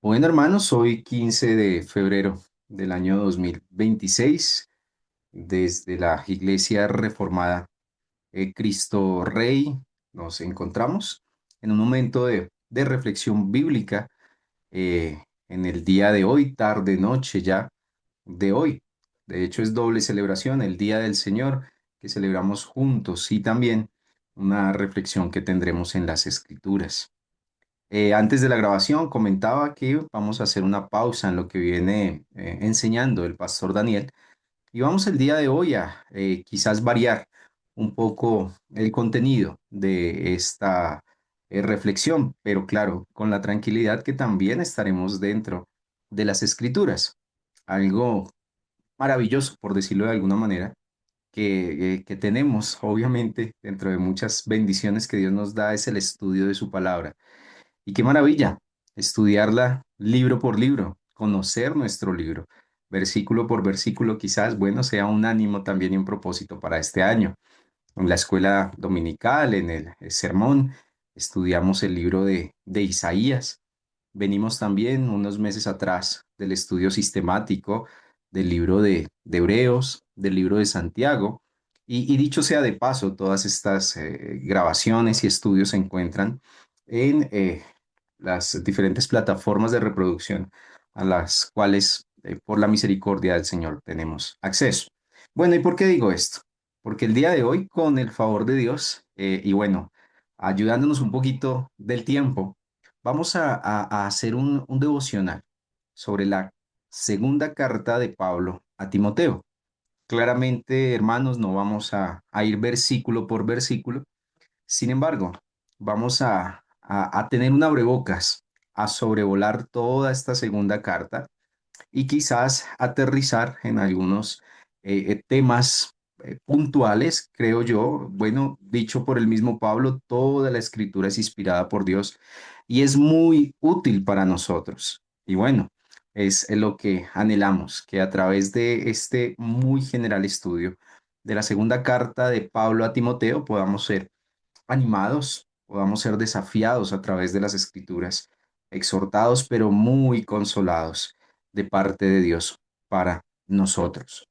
Bueno, hermanos, hoy 15 de febrero del año 2026, desde la Iglesia Reformada Cristo Rey, nos encontramos en un momento de reflexión bíblica en el día de hoy, tarde, noche ya de hoy. De hecho, es doble celebración, el Día del Señor, que celebramos juntos, y también una reflexión que tendremos en las Escrituras. Antes de la grabación comentaba que vamos a hacer una pausa en lo que viene enseñando el pastor Daniel y vamos el día de hoy a quizás variar un poco el contenido de esta reflexión, pero claro, con la tranquilidad que también estaremos dentro de las escrituras. Algo maravilloso, por decirlo de alguna manera, que tenemos obviamente dentro de muchas bendiciones que Dios nos da es el estudio de su palabra. Y qué maravilla estudiarla libro por libro, conocer nuestro libro, versículo por versículo, quizás, bueno, sea un ánimo también y un propósito para este año. En la escuela dominical, en el sermón, estudiamos el libro de Isaías. Venimos también unos meses atrás del estudio sistemático del libro de Hebreos, del libro de Santiago. Y dicho sea de paso, todas estas grabaciones y estudios se encuentran en las diferentes plataformas de reproducción a las cuales, por la misericordia del Señor, tenemos acceso. Bueno, ¿y por qué digo esto? Porque el día de hoy, con el favor de Dios, y bueno, ayudándonos un poquito del tiempo, vamos a hacer un devocional sobre la segunda carta de Pablo a Timoteo. Claramente, hermanos, no vamos a ir versículo por versículo. Sin embargo, vamos a tener un abrebocas, a sobrevolar toda esta segunda carta y quizás aterrizar en algunos temas puntuales, creo yo. Bueno, dicho por el mismo Pablo, toda la escritura es inspirada por Dios y es muy útil para nosotros. Y bueno, es lo que anhelamos, que a través de este muy general estudio de la segunda carta de Pablo a Timoteo podamos ser animados, podamos ser desafiados a través de las escrituras, exhortados pero muy consolados de parte de Dios para nosotros.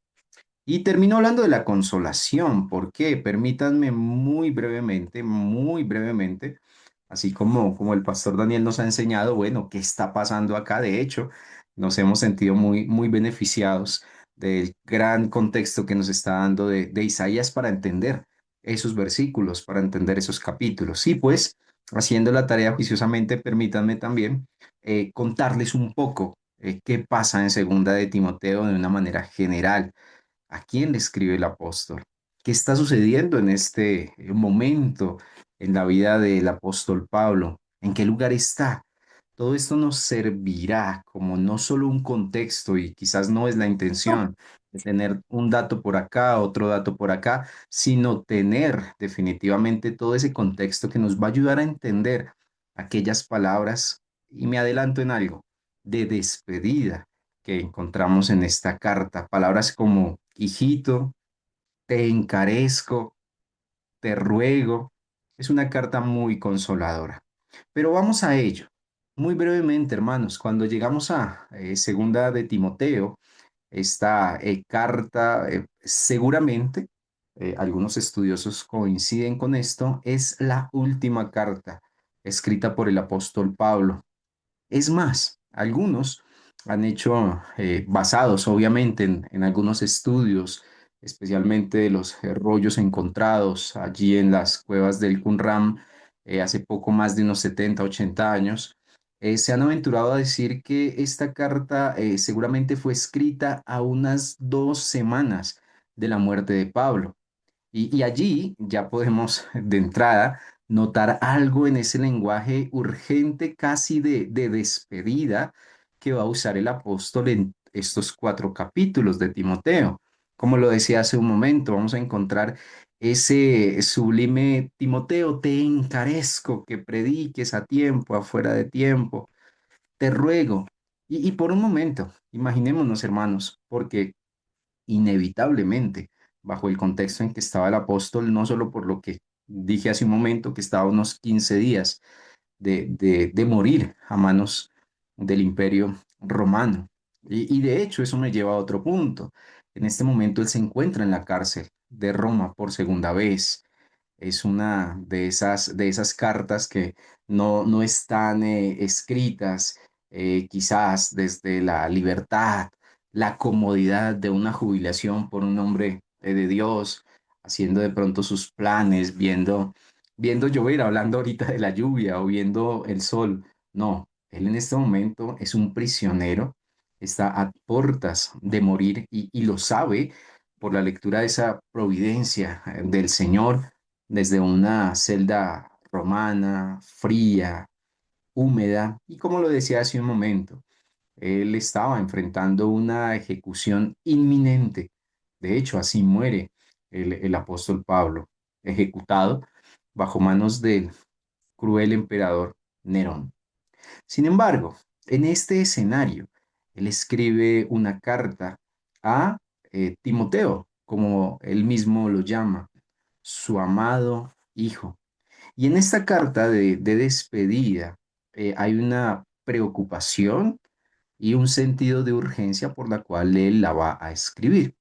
Y termino hablando de la consolación. ¿Por qué? Permítanme muy brevemente, así como el pastor Daniel nos ha enseñado, bueno, ¿qué está pasando acá? De hecho, nos hemos sentido muy beneficiados del gran contexto que nos está dando de Isaías para entender esos versículos, para entender esos capítulos. Y pues, haciendo la tarea juiciosamente, permítanme también contarles un poco qué pasa en Segunda de Timoteo de una manera general. ¿A quién le escribe el apóstol? ¿Qué está sucediendo en este momento en la vida del apóstol Pablo? ¿En qué lugar está? Todo esto nos servirá como no solo un contexto, y quizás no es la intención de tener un dato por acá, otro dato por acá, sino tener definitivamente todo ese contexto que nos va a ayudar a entender aquellas palabras, y me adelanto en algo, de despedida que encontramos en esta carta. Palabras como hijito, te encarezco, te ruego. Es una carta muy consoladora. Pero vamos a ello. Muy brevemente, hermanos, cuando llegamos a segunda de Timoteo, esta carta, seguramente, algunos estudiosos coinciden con esto, es la última carta escrita por el apóstol Pablo. Es más, algunos han hecho, basados obviamente en algunos estudios, especialmente de los rollos encontrados allí en las cuevas del Qumran, hace poco más de unos 70, 80 años, se han aventurado a decir que esta carta seguramente fue escrita a unas 2 semanas de la muerte de Pablo. Y allí ya podemos de entrada notar algo en ese lenguaje urgente, casi de despedida, que va a usar el apóstol en estos 4 capítulos de Timoteo. Como lo decía hace un momento, vamos a encontrar ese sublime Timoteo, te encarezco que prediques a tiempo, afuera de tiempo, te ruego. Y por un momento, imaginémonos, hermanos, porque inevitablemente, bajo el contexto en que estaba el apóstol, no solo por lo que dije hace un momento, que estaba a unos 15 días de morir a manos del Imperio Romano. Y de hecho eso me lleva a otro punto. En este momento él se encuentra en la cárcel de Roma por segunda vez. Es una de esas cartas que no están escritas quizás desde la libertad, la comodidad de una jubilación por un hombre de Dios, haciendo de pronto sus planes, viendo llover, hablando ahorita de la lluvia o viendo el sol. No, él en este momento es un prisionero, está a puertas de morir y lo sabe por la lectura de esa providencia del Señor desde una celda romana, fría, húmeda, y como lo decía hace un momento, él estaba enfrentando una ejecución inminente. De hecho, así muere el apóstol Pablo, ejecutado bajo manos del cruel emperador Nerón. Sin embargo, en este escenario, él escribe una carta a Timoteo, como él mismo lo llama, su amado hijo. Y en esta carta de despedida hay una preocupación y un sentido de urgencia por la cual él la va a escribir.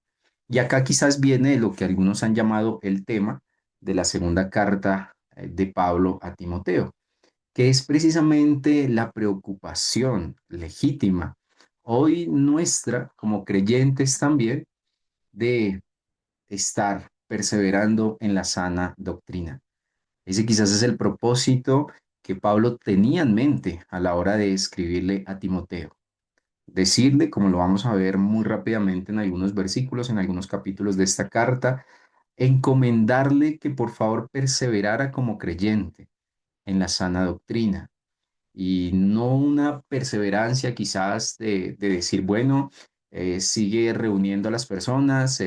Y acá quizás viene lo que algunos han llamado el tema de la segunda carta de Pablo a Timoteo, que es precisamente la preocupación legítima, hoy nuestra como creyentes también, de estar perseverando en la sana doctrina. Ese quizás es el propósito que Pablo tenía en mente a la hora de escribirle a Timoteo. Decirle, como lo vamos a ver muy rápidamente en algunos versículos, en algunos capítulos de esta carta, encomendarle que por favor perseverara como creyente en la sana doctrina y no una perseverancia quizás de decir, bueno, sigue reuniendo a las personas.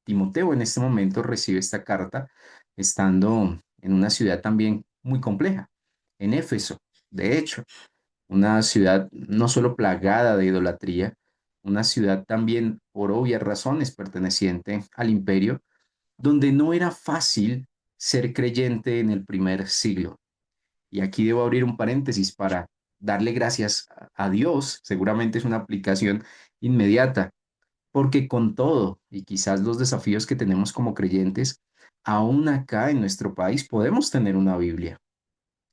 Timoteo en este momento recibe esta carta estando en una ciudad también muy compleja, en Éfeso, de hecho, una ciudad no solo plagada de idolatría, una ciudad también por obvias razones perteneciente al imperio, donde no era fácil ser creyente en el primer siglo. Y aquí debo abrir un paréntesis para darle gracias a Dios. Seguramente es una aplicación inmediata, porque con todo y quizás los desafíos que tenemos como creyentes, aún acá en nuestro país podemos tener una Biblia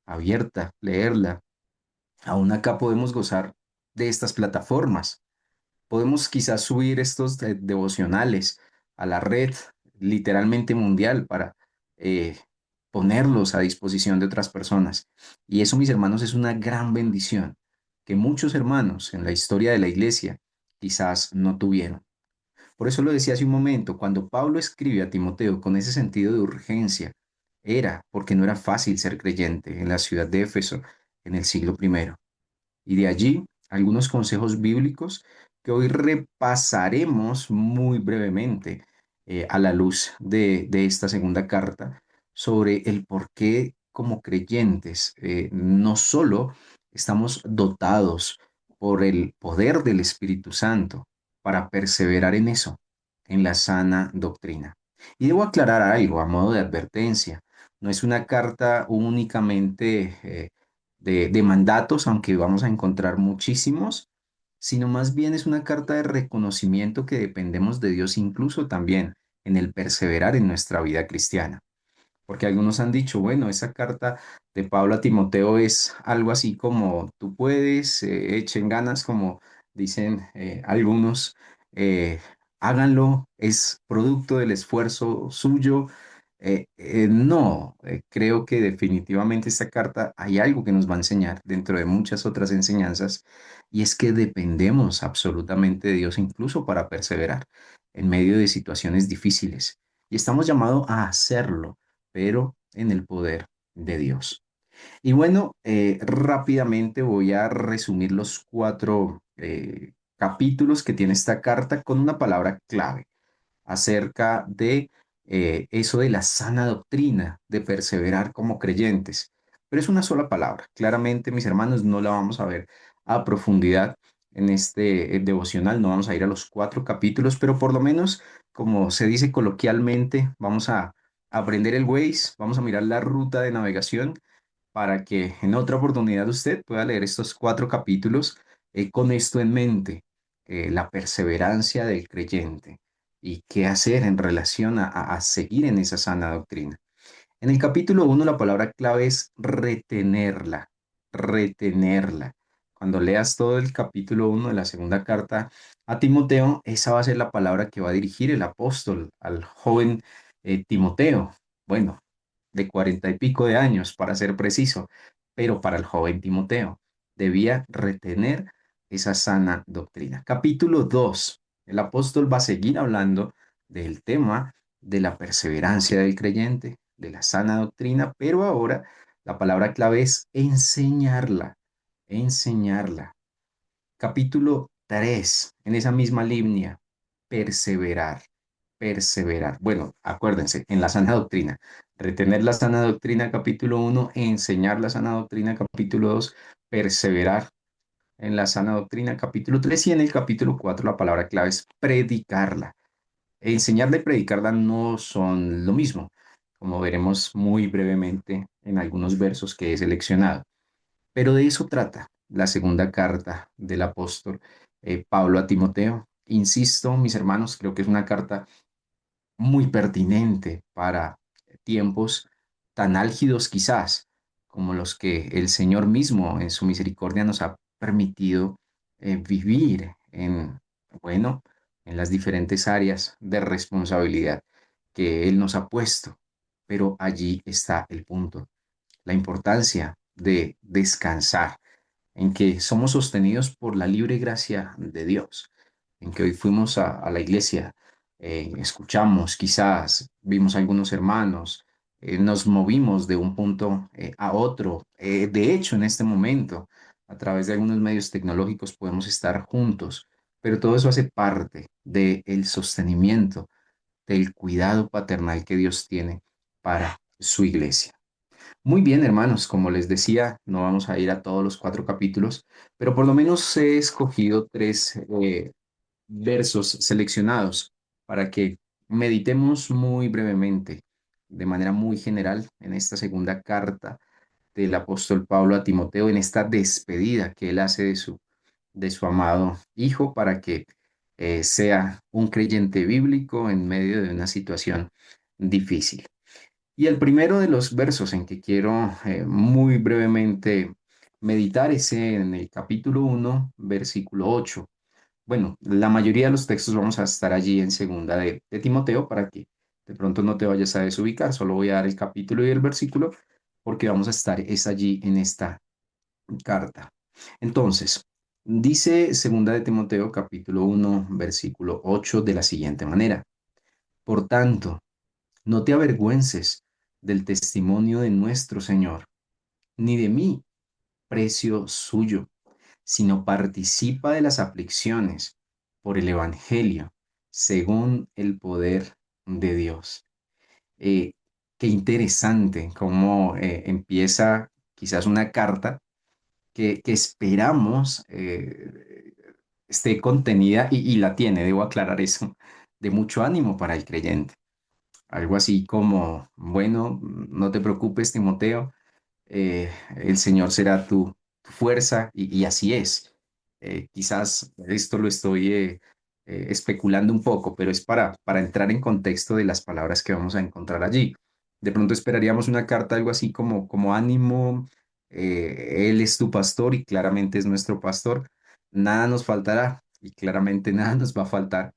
abierta, leerla. Aún acá podemos gozar de estas plataformas. Podemos quizás subir estos devocionales a la red literalmente mundial para eh, ponerlos a disposición de otras personas. Y eso, mis hermanos, es una gran bendición que muchos hermanos en la historia de la iglesia quizás no tuvieron. Por eso lo decía hace un momento, cuando Pablo escribe a Timoteo con ese sentido de urgencia, era porque no era fácil ser creyente en la ciudad de Éfeso en el siglo primero. Y de allí algunos consejos bíblicos que hoy repasaremos muy brevemente a la luz de esta segunda carta sobre el por qué como creyentes no solo estamos dotados por el poder del Espíritu Santo para perseverar en eso, en la sana doctrina. Y debo aclarar algo a modo de advertencia. No es una carta únicamente de mandatos, aunque vamos a encontrar muchísimos, sino más bien es una carta de reconocimiento que dependemos de Dios incluso también en el perseverar en nuestra vida cristiana. Porque algunos han dicho, bueno, esa carta de Pablo a Timoteo es algo así como tú puedes, echen ganas, como dicen algunos, eh, háganlo, es producto del esfuerzo suyo. No, creo que definitivamente esta carta hay algo que nos va a enseñar dentro de muchas otras enseñanzas, y es que dependemos absolutamente de Dios incluso para perseverar en medio de situaciones difíciles. Y estamos llamados a hacerlo, pero en el poder de Dios. Y bueno, rápidamente voy a resumir los cuatro capítulos que tiene esta carta con una palabra clave acerca de eso de la sana doctrina, de perseverar como creyentes. Pero es una sola palabra. Claramente, mis hermanos, no la vamos a ver a profundidad en este devocional, no vamos a ir a los cuatro capítulos, pero por lo menos, como se dice coloquialmente, vamos a aprender el Waze, vamos a mirar la ruta de navegación para que en otra oportunidad usted pueda leer estos cuatro capítulos con esto en mente, la perseverancia del creyente y qué hacer en relación a seguir en esa sana doctrina. En el capítulo 1 la palabra clave es retenerla, retenerla. Cuando leas todo el capítulo 1 de la segunda carta a Timoteo, esa va a ser la palabra que va a dirigir el apóstol al joven Timoteo. Bueno, de 40 y pico de años, para ser preciso, pero para el joven Timoteo debía retener esa sana doctrina. Capítulo 2, el apóstol va a seguir hablando del tema de la perseverancia del creyente, de la sana doctrina, pero ahora la palabra clave es enseñarla, enseñarla. Capítulo 3 en esa misma línea, perseverar, perseverar. Bueno, acuérdense, en la sana doctrina, retener la sana doctrina, capítulo 1, enseñar la sana doctrina, capítulo 2, perseverar en la sana doctrina, capítulo 3 y en el capítulo 4 la palabra clave es predicarla. Enseñarla y predicarla no son lo mismo, como veremos muy brevemente en algunos versos que he seleccionado. Pero de eso trata la segunda carta del apóstol Pablo a Timoteo. Insisto, mis hermanos, creo que es una carta muy pertinente para tiempos tan álgidos quizás como los que el Señor mismo en su misericordia nos ha permitido vivir en, bueno, en las diferentes áreas de responsabilidad que Él nos ha puesto. Pero allí está el punto, la importancia de descansar en que somos sostenidos por la libre gracia de Dios, en que hoy fuimos a la iglesia, escuchamos, quizás vimos a algunos hermanos, nos movimos de un punto a otro. De hecho, en este momento, a través de algunos medios tecnológicos podemos estar juntos, pero todo eso hace parte del sostenimiento, del cuidado paternal que Dios tiene para su iglesia. Muy bien, hermanos, como les decía, no vamos a ir a todos los 4 capítulos, pero por lo menos he escogido 3 versos seleccionados para que meditemos muy brevemente, de manera muy general, en esta segunda carta del apóstol Pablo a Timoteo, en esta despedida que él hace de su amado hijo para que sea un creyente bíblico en medio de una situación difícil. Y el primero de los versos en que quiero muy brevemente meditar es en el capítulo 1, versículo 8. Bueno, la mayoría de los textos vamos a estar allí en segunda de Timoteo para que de pronto no te vayas a desubicar. Solo voy a dar el capítulo y el versículo porque vamos a estar es allí en esta carta. Entonces, dice segunda de Timoteo capítulo 1, versículo 8 de la siguiente manera. Por tanto, no te avergüences del testimonio de nuestro Señor, ni de mí, precio suyo, sino participa de las aflicciones por el Evangelio, según el poder de Dios. Eh, Qué interesante cómo empieza quizás una carta que esperamos esté contenida y la tiene, debo aclarar eso, de mucho ánimo para el creyente. Algo así como, bueno, no te preocupes, Timoteo, el Señor será tu fuerza y así es. Quizás esto lo estoy especulando un poco, pero es para entrar en contexto de las palabras que vamos a encontrar allí. De pronto esperaríamos una carta, algo así como ánimo, Él es tu pastor y claramente es nuestro pastor, nada nos faltará y claramente nada nos va a faltar,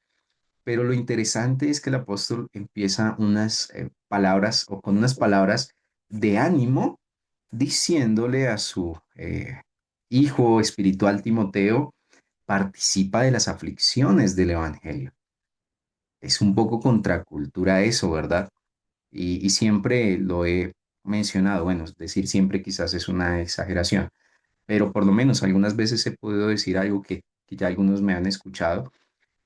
pero lo interesante es que el apóstol empieza unas palabras o con unas palabras de ánimo diciéndole a su hijo espiritual Timoteo, participa de las aflicciones del Evangelio. Es un poco contracultura eso, ¿verdad? Y siempre lo he mencionado, bueno, es decir, siempre quizás es una exageración, pero por lo menos algunas veces he podido decir algo que ya algunos me han escuchado.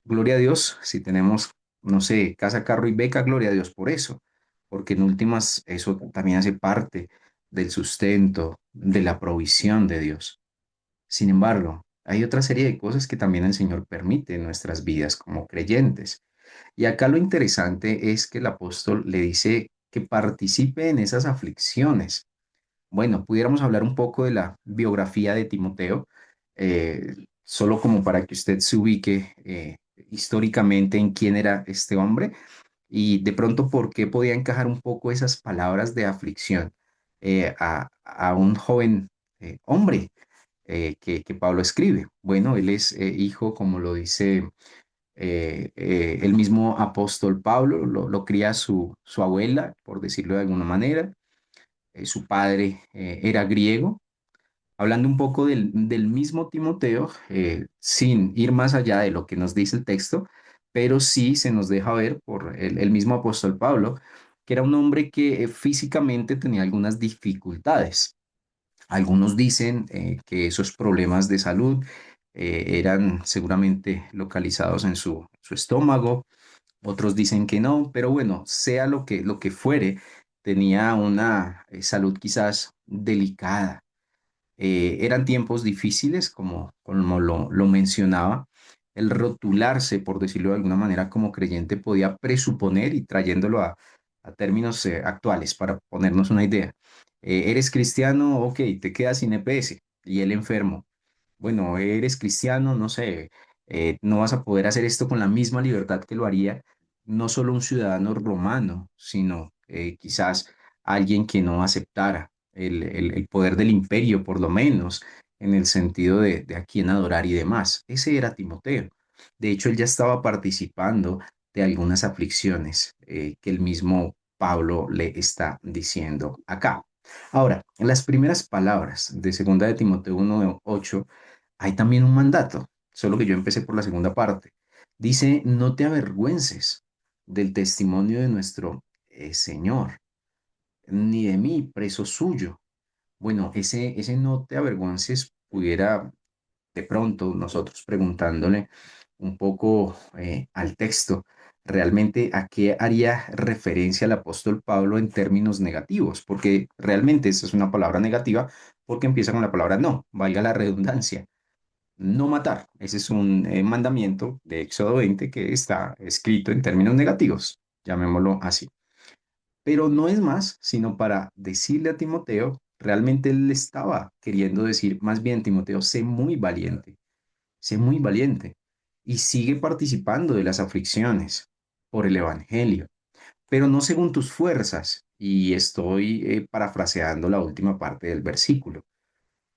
Gloria a Dios, si tenemos, no sé, casa, carro y beca, gloria a Dios por eso, porque en últimas eso también hace parte del sustento, de la provisión de Dios. Sin embargo, hay otra serie de cosas que también el Señor permite en nuestras vidas como creyentes. Y acá lo interesante es que el apóstol le dice que participe en esas aflicciones. Bueno, pudiéramos hablar un poco de la biografía de Timoteo. solo como para que usted se ubique históricamente en quién era este hombre y de pronto por qué podía encajar un poco esas palabras de aflicción a un joven hombre que Pablo escribe. Bueno, él es hijo, como lo dice el mismo apóstol Pablo, lo cría su abuela, por decirlo de alguna manera. Su padre era griego. Hablando un poco del mismo Timoteo, sin ir más allá de lo que nos dice el texto, pero sí se nos deja ver por el mismo apóstol Pablo, que era un hombre que físicamente tenía algunas dificultades. Algunos dicen que esos problemas de salud eran seguramente localizados en su estómago, otros dicen que no, pero bueno, sea lo que fuere, tenía una salud quizás delicada. Eran tiempos difíciles, como lo mencionaba. El rotularse, por decirlo de alguna manera, como creyente podía presuponer y trayéndolo a términos actuales para ponernos una idea. ¿Eres cristiano? Ok, te quedas sin EPS y el enfermo. Bueno, eres cristiano, no sé, no vas a poder hacer esto con la misma libertad que lo haría no solo un ciudadano romano, sino quizás alguien que no aceptara el poder del imperio, por lo menos, en el sentido de a quién adorar y demás. Ese era Timoteo. De hecho, él ya estaba participando de algunas aflicciones que el mismo Pablo le está diciendo acá. Ahora, en las primeras palabras de segunda de Timoteo 1:8 hay también un mandato, solo que yo empecé por la segunda parte. Dice, no te avergüences del testimonio de nuestro Señor, ni de mí, preso suyo. Bueno, ese no te avergüences pudiera de pronto nosotros preguntándole un poco al texto, realmente a qué haría referencia el apóstol Pablo en términos negativos, porque realmente esa es una palabra negativa porque empieza con la palabra no, valga la redundancia. No matar. Ese es un mandamiento de Éxodo 20 que está escrito en términos negativos, llamémoslo así. Pero no es más, sino para decirle a Timoteo, realmente él le estaba queriendo decir, más bien, Timoteo, sé muy valiente y sigue participando de las aflicciones por el Evangelio, pero no según tus fuerzas. Y estoy parafraseando la última parte del versículo.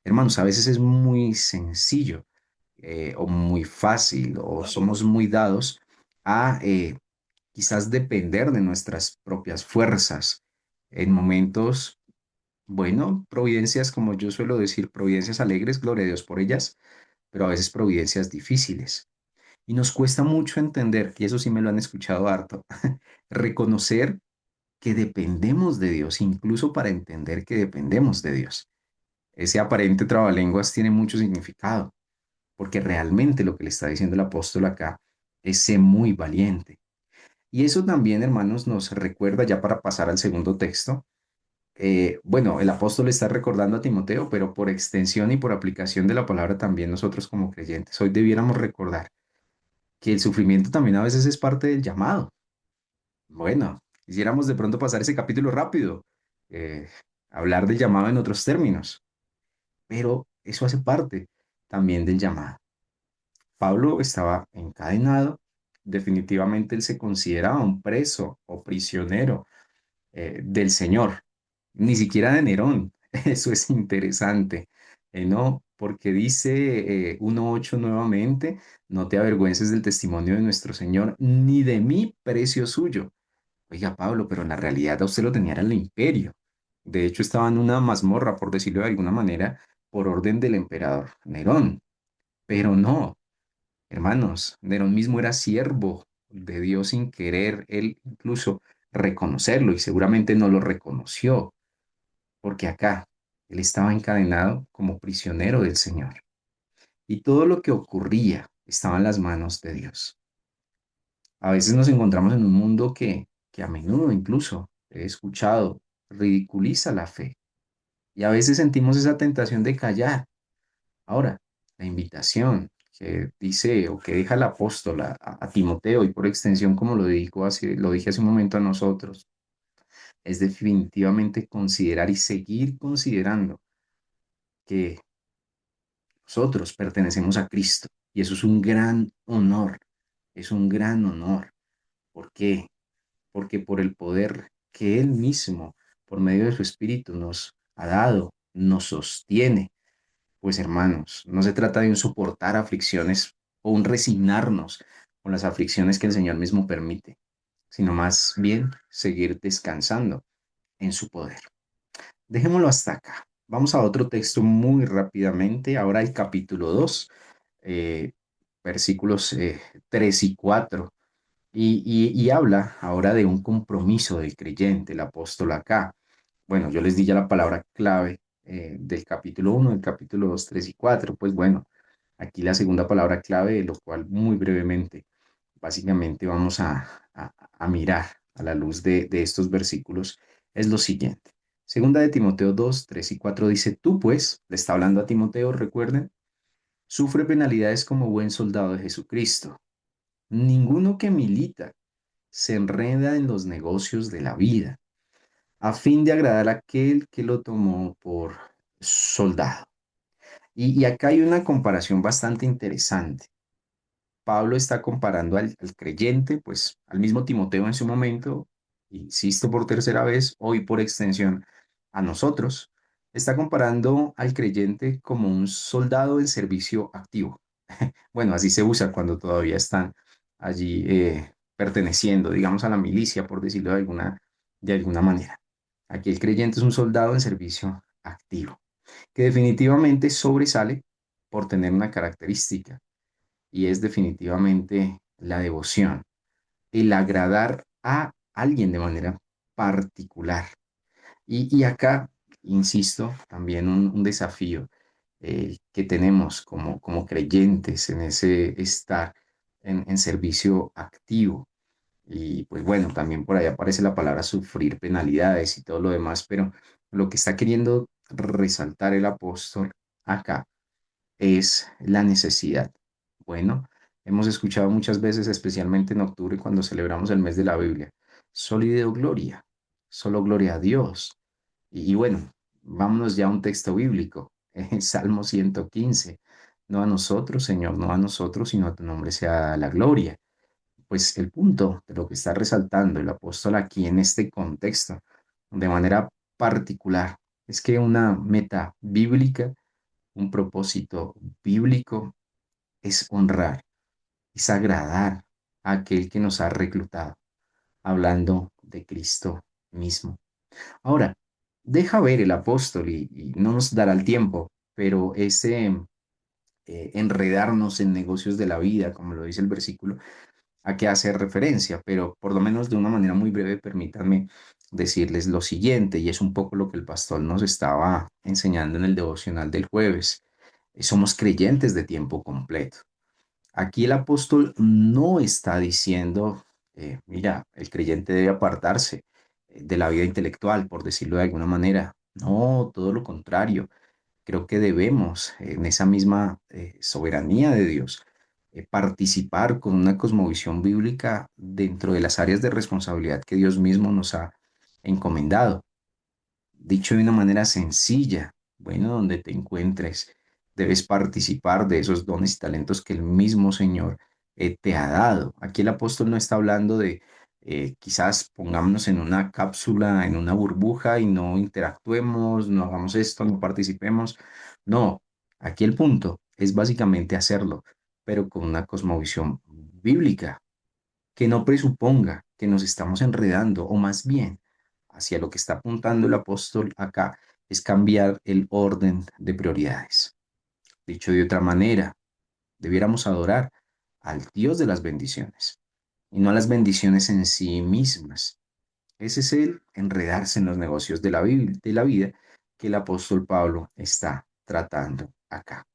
Hermanos, a veces es muy sencillo o muy fácil o somos muy dados a quizás depender de nuestras propias fuerzas en momentos, bueno, providencias, como yo suelo decir, providencias alegres, gloria a Dios por ellas, pero a veces providencias difíciles. Y nos cuesta mucho entender, y eso sí me lo han escuchado harto, reconocer que dependemos de Dios, incluso para entender que dependemos de Dios. Ese aparente trabalenguas tiene mucho significado porque realmente lo que le está diciendo el apóstol acá es ser muy valiente. Y eso también, hermanos, nos recuerda ya para pasar al segundo texto. Bueno, el apóstol está recordando a Timoteo, pero por extensión y por aplicación de la palabra también nosotros como creyentes, hoy debiéramos recordar que el sufrimiento también a veces es parte del llamado. Bueno, quisiéramos de pronto pasar ese capítulo rápido, eh, hablar del llamado en otros términos, pero eso hace parte también del llamado. Pablo estaba encadenado, definitivamente él se consideraba un preso o prisionero del Señor, ni siquiera de Nerón. Eso es interesante, ¿no? Porque dice 1:8 nuevamente, no te avergüences del testimonio de nuestro Señor, ni de mí, precio suyo. Oiga, Pablo, pero en la realidad a usted lo tenía en el imperio. De hecho, estaba en una mazmorra, por decirlo de alguna manera, por orden del emperador Nerón. Pero no. Hermanos, Nerón mismo era siervo de Dios sin querer él incluso reconocerlo y seguramente no lo reconoció, porque acá él estaba encadenado como prisionero del Señor y todo lo que ocurría estaba en las manos de Dios. A veces nos encontramos en un mundo que a menudo incluso he escuchado ridiculiza la fe y a veces sentimos esa tentación de callar. Ahora, la invitación que dice o que deja el apóstol a Timoteo y por extensión como lo dije hace un momento a nosotros, es definitivamente considerar y seguir considerando que nosotros pertenecemos a Cristo y eso es un gran honor, es un gran honor. ¿Por qué? Porque por el poder que Él mismo, por medio de su Espíritu, nos ha dado, nos sostiene. Pues hermanos, no se trata de un soportar aflicciones o un resignarnos con las aflicciones que el Señor mismo permite, sino más bien seguir descansando en su poder. Dejémoslo hasta acá. Vamos a otro texto muy rápidamente. Ahora el capítulo 2, eh, versículos 3 y 4. Y habla ahora de un compromiso del creyente, el apóstol acá. Bueno, yo les di ya la palabra clave del capítulo 1, del capítulo 2, 3 y 4. Pues bueno, aquí la segunda palabra clave, de lo cual muy brevemente, básicamente vamos a mirar a la luz de estos versículos, es lo siguiente. Segunda de Timoteo 2, 3 y 4 dice, tú pues, le está hablando a Timoteo, recuerden, sufre penalidades como buen soldado de Jesucristo. Ninguno que milita se enreda en los negocios de la vida, a fin de agradar a aquel que lo tomó por soldado. Y acá hay una comparación bastante interesante. Pablo está comparando al creyente, pues al mismo Timoteo en su momento, insisto por tercera vez, hoy por extensión a nosotros, está comparando al creyente como un soldado en servicio activo. Bueno, así se usa cuando todavía están allí perteneciendo, digamos, a la milicia, por decirlo de alguna manera. Aquí el creyente es un soldado en servicio activo, que definitivamente sobresale por tener una característica, y es definitivamente la devoción, el agradar a alguien de manera particular. Y acá, insisto, también un desafío que tenemos como creyentes en ese estar en servicio activo. Y pues bueno, también por ahí aparece la palabra sufrir penalidades y todo lo demás, pero lo que está queriendo resaltar el apóstol acá es la necesidad. Bueno, hemos escuchado muchas veces, especialmente en octubre, cuando celebramos el mes de la Biblia, solo y Deo gloria, solo gloria a Dios. Y bueno, vámonos ya a un texto bíblico, Salmo 115. No a nosotros, Señor, no a nosotros, sino a tu nombre sea la gloria. Pues el punto de lo que está resaltando el apóstol aquí en este contexto, de manera particular, es que una meta bíblica, un propósito bíblico es honrar, es agradar a aquel que nos ha reclutado, hablando de Cristo mismo. Ahora, deja ver el apóstol y no nos dará el tiempo, pero ese enredarnos en negocios de la vida, como lo dice el versículo, a qué hace referencia, pero por lo menos de una manera muy breve, permítanme decirles lo siguiente, y es un poco lo que el pastor nos estaba enseñando en el devocional del jueves. Somos creyentes de tiempo completo. Aquí el apóstol no está diciendo, mira, el creyente debe apartarse de la vida intelectual, por decirlo de alguna manera. No, todo lo contrario. Creo que debemos, en esa misma soberanía de Dios, participar con una cosmovisión bíblica dentro de las áreas de responsabilidad que Dios mismo nos ha encomendado. Dicho de una manera sencilla, bueno, donde te encuentres, debes participar de esos dones y talentos que el mismo Señor te ha dado. Aquí el apóstol no está hablando de quizás pongámonos en una cápsula, en una burbuja y no interactuemos, no hagamos esto, no participemos. No, aquí el punto es básicamente hacerlo, pero con una cosmovisión bíblica que no presuponga que nos estamos enredando, o más bien, hacia lo que está apuntando el apóstol acá, es cambiar el orden de prioridades. Dicho de otra manera, debiéramos adorar al Dios de las bendiciones y no a las bendiciones en sí mismas. Ese es el enredarse en los negocios de de la vida que el apóstol Pablo está tratando acá.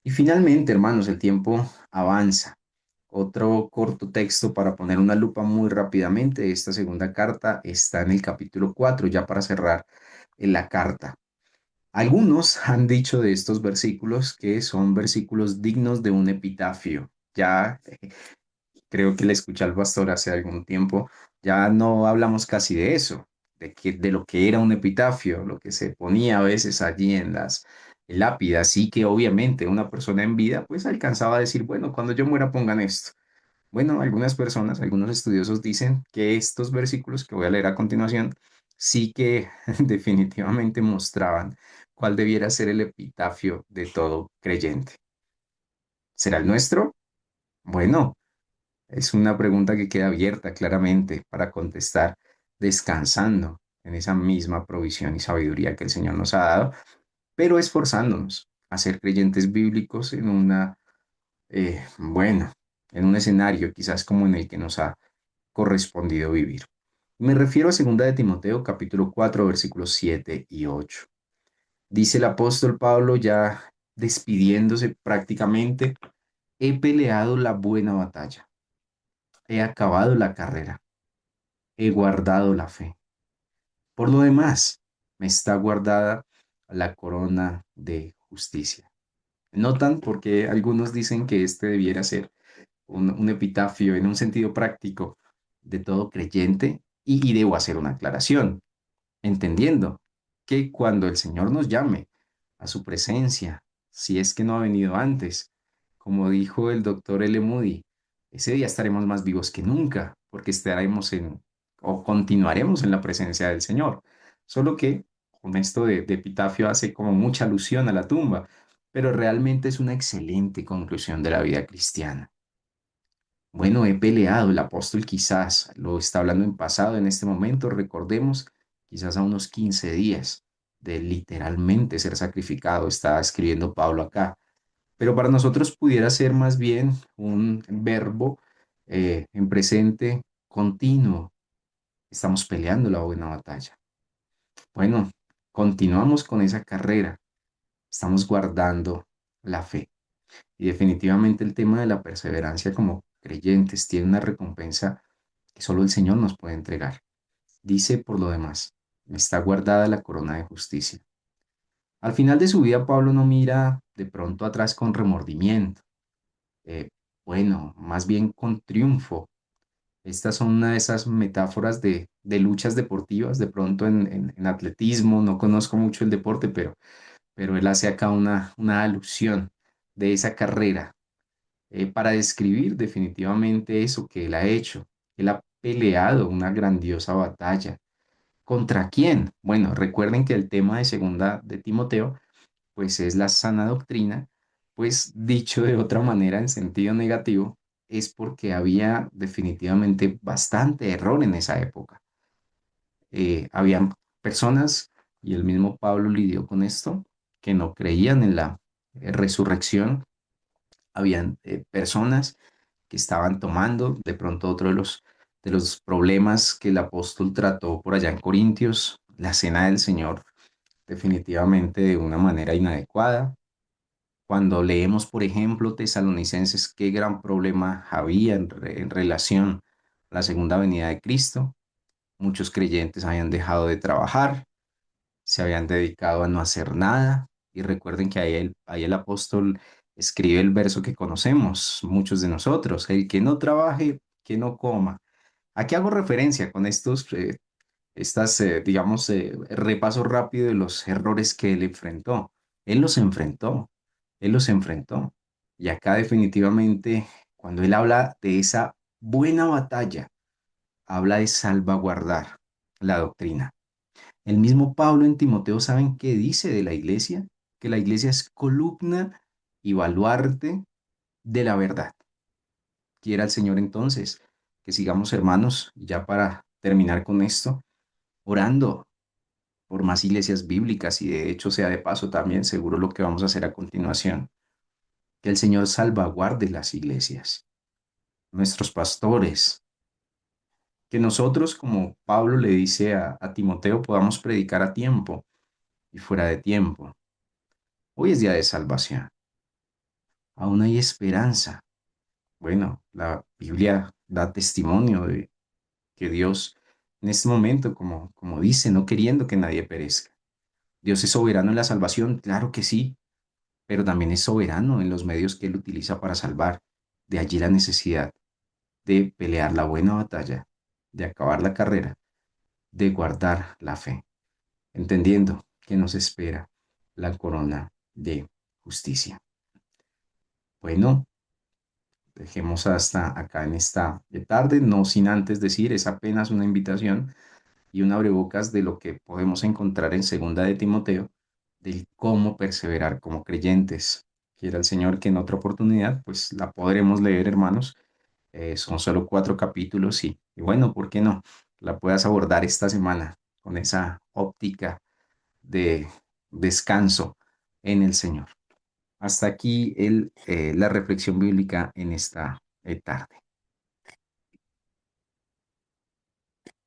Y finalmente, hermanos, el tiempo avanza. Otro corto texto para poner una lupa muy rápidamente. Esta segunda carta está en el capítulo 4 ya para cerrar en la carta. Algunos han dicho de estos versículos que son versículos dignos de un epitafio. Ya creo que le escuché al pastor hace algún tiempo. Ya no hablamos casi de eso, de lo que era un epitafio, lo que se ponía a veces allí en lápida, así que obviamente una persona en vida pues alcanzaba a decir, bueno, cuando yo muera pongan esto. Bueno, algunas personas, algunos estudiosos dicen que estos versículos que voy a leer a continuación sí que definitivamente mostraban cuál debiera ser el epitafio de todo creyente. ¿Será el nuestro? Bueno, es una pregunta que queda abierta claramente para contestar descansando en esa misma provisión y sabiduría que el Señor nos ha dado, pero esforzándonos a ser creyentes bíblicos en bueno, en un escenario quizás como en el que nos ha correspondido vivir. Me refiero a 2 de Timoteo capítulo 4 versículos 7 y 8. Dice el apóstol Pablo ya despidiéndose prácticamente, he peleado la buena batalla, he acabado la carrera, he guardado la fe. Por lo demás, me está guardada la corona de justicia. Notan porque algunos dicen que este debiera ser un epitafio en un sentido práctico de todo creyente y debo hacer una aclaración, entendiendo que cuando el Señor nos llame a su presencia, si es que no ha venido antes, como dijo el doctor L. Moody, ese día estaremos más vivos que nunca, porque estaremos o continuaremos en la presencia del Señor. Solo que con esto de epitafio hace como mucha alusión a la tumba, pero realmente es una excelente conclusión de la vida cristiana. Bueno, he peleado, el apóstol quizás lo está hablando en pasado en este momento, recordemos, quizás a unos 15 días de literalmente ser sacrificado, está escribiendo Pablo acá, pero para nosotros pudiera ser más bien un verbo en presente continuo, estamos peleando la buena batalla. Bueno, continuamos con esa carrera, estamos guardando la fe. Y definitivamente el tema de la perseverancia como creyentes tiene una recompensa que solo el Señor nos puede entregar. Dice por lo demás, está guardada la corona de justicia. Al final de su vida, Pablo no mira de pronto atrás con remordimiento, eh, bueno, más bien con triunfo. Estas son una de esas metáforas de luchas deportivas, de pronto en atletismo, no conozco mucho el deporte, pero él hace acá una alusión de esa carrera para describir definitivamente eso que él ha hecho. Él ha peleado una grandiosa batalla. ¿Contra quién? Bueno, recuerden que el tema de 2 de Timoteo, pues es la sana doctrina, pues dicho de otra manera en sentido negativo, es porque había definitivamente bastante error en esa época. Habían personas, y el mismo Pablo lidió con esto, que no creían en la resurrección. Habían personas que estaban tomando. De pronto otro de los problemas que el apóstol trató por allá en Corintios, la cena del Señor, definitivamente de una manera inadecuada. Cuando leemos, por ejemplo, Tesalonicenses, qué gran problema había en relación a la segunda venida de Cristo. Muchos creyentes habían dejado de trabajar, se habían dedicado a no hacer nada. Y recuerden que ahí el apóstol escribe el verso que conocemos, muchos de nosotros, el que no trabaje, que no coma. ¿A qué hago referencia con digamos, repaso rápido de los errores que él enfrentó? Él los enfrentó, él los enfrentó. Y acá definitivamente, cuando él habla de esa buena batalla, habla de salvaguardar la doctrina. El mismo Pablo en Timoteo, ¿saben qué dice de la iglesia? Que la iglesia es columna y baluarte de la verdad. Quiera el Señor entonces que sigamos, hermanos, ya para terminar con esto, orando por más iglesias bíblicas y de hecho sea de paso también seguro lo que vamos a hacer a continuación. Que el Señor salvaguarde las iglesias, nuestros pastores, que nosotros, como Pablo le dice a Timoteo, podamos predicar a tiempo y fuera de tiempo. Hoy es día de salvación. Aún hay esperanza. Bueno, la Biblia da testimonio de que Dios en este momento, como dice, no queriendo que nadie perezca. Dios es soberano en la salvación, claro que sí, pero también es soberano en los medios que Él utiliza para salvar. De allí la necesidad de pelear la buena batalla, de acabar la carrera, de guardar la fe, entendiendo que nos espera la corona de justicia. Bueno, dejemos hasta acá en esta tarde, no sin antes decir, es apenas una invitación y un abrebocas de lo que podemos encontrar en Segunda de Timoteo, del cómo perseverar como creyentes. Quiera el Señor que en otra oportunidad, pues la podremos leer, hermanos. Son solo 4 capítulos y bueno, ¿por qué no? La puedas abordar esta semana con esa óptica de descanso en el Señor. Hasta aquí la reflexión bíblica en esta tarde.